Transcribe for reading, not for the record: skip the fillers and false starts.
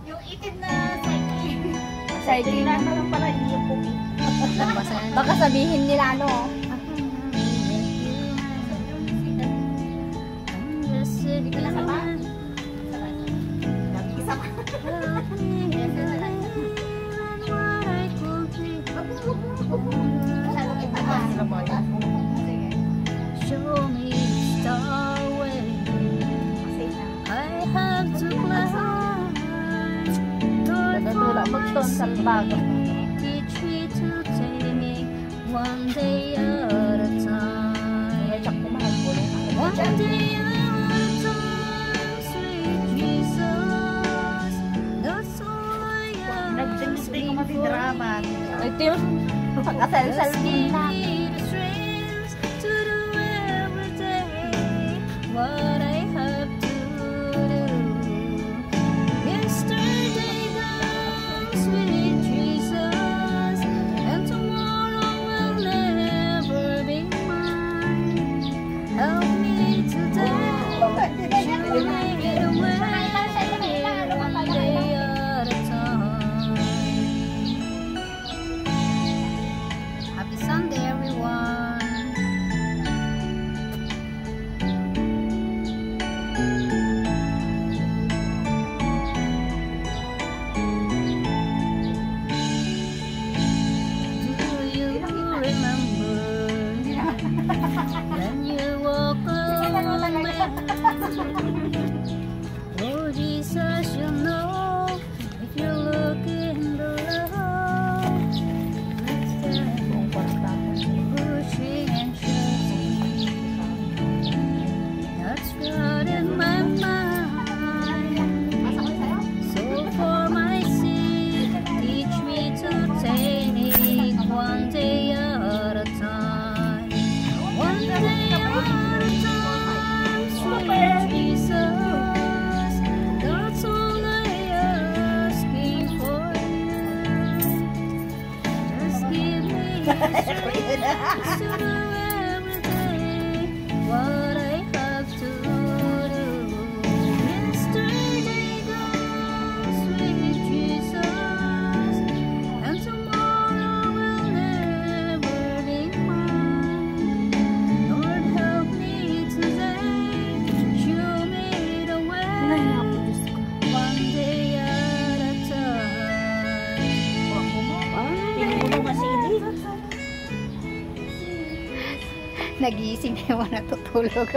Yung itim na cycling. Cycling na lang pala, hindi yung pugi. Baka sabihin nila ano. Hindi ko nasama. Isa pa. Show me the star way. I have to climb. Natutulak magton sa bago. Teach me to take me one day at a time. One day at a time, sweet Jesus. That's all I ask. Nag-gusto ko matidraman. Ito yung pagkasal-sal na. What I have to do. Yesterday gone, sweet Jesus, and tomorrow will never be mine. Help me today, show me the way, one day at a time. Happy Sunday, everyone. When you walk along me, oh Jesus, you know, if you look in the love, pushing and shoving, that's God in my mind. So for my sake, teach me to take one day at a time. One day at a time, sweet Jesus, that's all I asking for you. Just give me strength to do every day what I have to do. Yesterday gone, sweet Jesus, and tomorrow will never be mine. Lord, help me today, show me the way, one day at a time. Pinuno masili. Nagising na yung natutulog.